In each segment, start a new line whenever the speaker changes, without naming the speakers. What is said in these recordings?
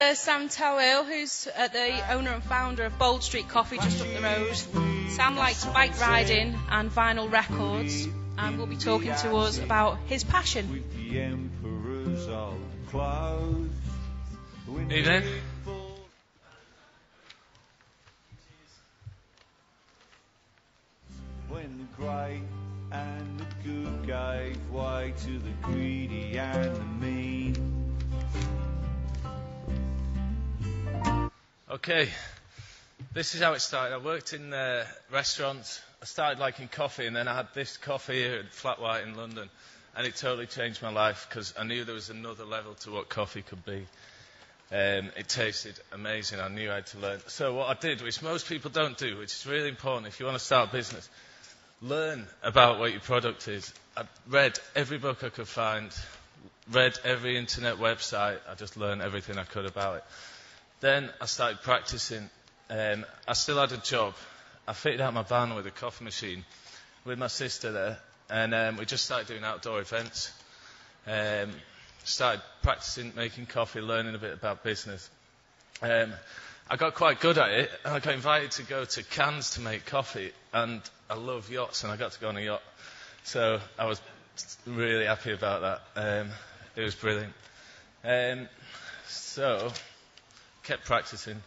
Sam Tawil, who's the owner and founder of Bold Street Coffee just up the road. Sam likes bike riding and vinyl records and will be talking to us about his passion.
Evening.
When the great and the good gave way to the greedy and the mean.
Okay, this is how it started. I worked in restaurants. I started liking coffee, and then I had this coffee here at Flat White in London, and it totally changed my life because I knew there was another level to what coffee could be. It tasted amazing. I knew I had to learn. So what I did, which most people don't do, which is really important if you want to start a business, learn about what your product is. I read every book I could find, read every internet website. I just learned everything I could about it. Then I started practicing. I still had a job. I fitted out my van with a coffee machine with my sister there, and we just started doing outdoor events. Started practicing making coffee, learning a bit about business. I got quite good at it, and I got invited to go to Cannes to make coffee, and I love yachts, and I got to go on a yacht. So I was really happy about that. It was brilliant. So kept practicing.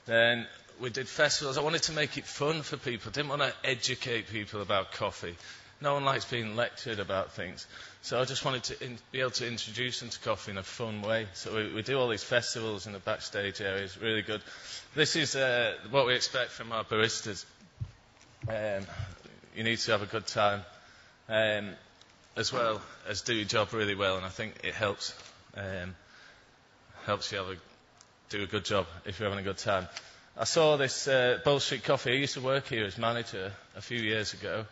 Then we did festivals. I wanted to make it fun for people. Didn't want to educate people about coffee. No one likes being lectured about things. So I just wanted to be able to introduce them to coffee in a fun way. So we do all these festivals in the backstage areas. Really good. This is what we expect from our baristas. You need to have a good time, as well as do your job really well. And I think it helps you do a good job if you're having a good time. I saw this Bold Street Coffee. I used to work here as manager a few years ago.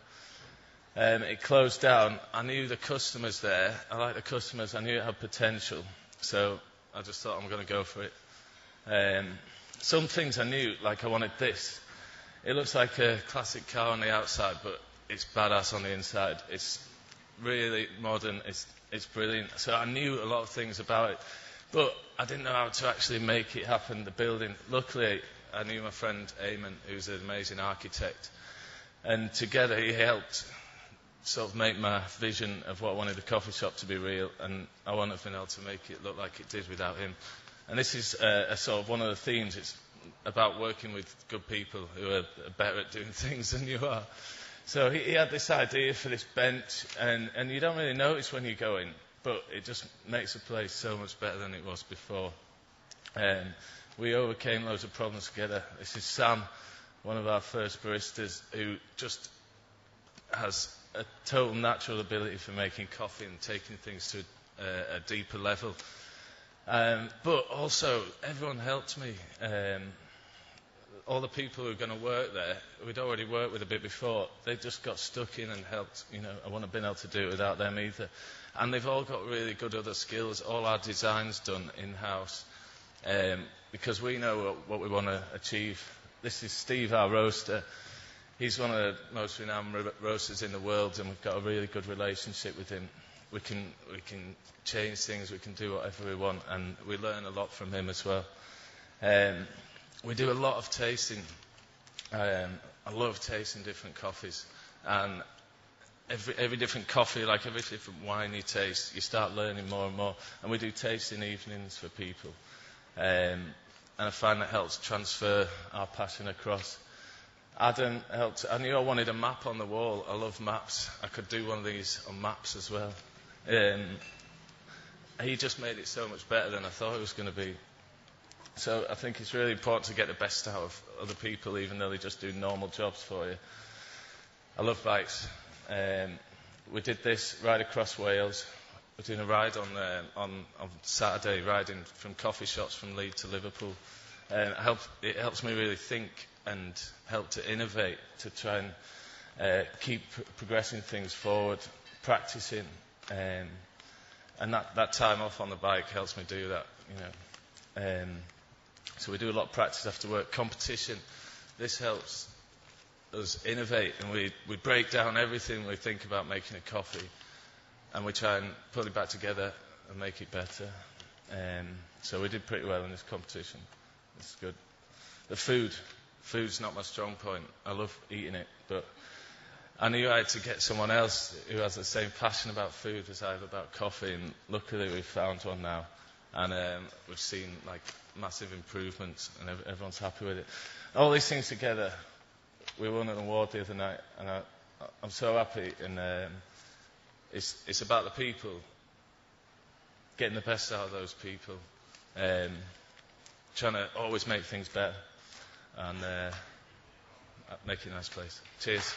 It closed down. I knew the customers there. I liked the customers. I knew it had potential. So I just thought I'm going to go for it. Some things I knew, like I wanted this. It looks like a classic car on the outside, but it's badass on the inside. It's really modern. It's brilliant. So I knew a lot of things about it. But I didn't know how to actually make it happen, the building. Luckily, I knew my friend Eamon, who's an amazing architect. And together he helped sort of make my vision of what I wanted the coffee shop to be real. And I wouldn't have been able to make it look like it did without him. And this is a sort of one of the themes. It's about working with good people who are better at doing things than you are. So he had this idea for this bench. And you don't really notice when you go in. But it just makes the place so much better than it was before. We overcame loads of problems together. This is Sam, one of our first baristas, who just has a total natural ability for making coffee and taking things to a deeper level. But also, everyone helped me. All the people who were going to work there, we'd already worked with a bit before, they just got stuck in and helped. I wouldn't have been able to do it without them either. And they've all got really good other skills. All our design's done in-house because we know what we want to achieve. This is Steve, our roaster. He's one of the most renowned roasters in the world, and we've got a really good relationship with him. We can change things, we can do whatever we want, and we learn a lot from him as well. We do a lot of tasting. I love tasting different coffees, and every different coffee, like every different wine you taste, you start learning more and more. And we do tasting evenings for people. And I find that helps transfer our passion across. Adam helped. I knew I wanted a map on the wall. I love maps. I could do one of these on maps as well. He just made it so much better than I thought it was going to be. So I think it's really important to get the best out of other people, even though they just do normal jobs for you. I love bikes. We did this right across Wales. We're doing a ride on Saturday, riding from coffee shops from Leeds to Liverpool. It helps me really think and help to innovate, to try and keep progressing things forward, practicing. And that time off on the bike helps me do that. So we do a lot of practice after work. Competition, this helps us innovate, and we break down everything we think about making a coffee, and we try and put it back together and make it better. So we did pretty well in this competition. It's good. The food's not my strong point. I love eating it, but I knew I had to get someone else who has the same passion about food as I have about coffee, and luckily we've found one now, and we've seen like massive improvements, and everyone's happy with it. All these things together, we won an award the other night, and I'm so happy. And it's about the people, getting the best out of those people, trying to always make things better, and make it a nice place. Cheers.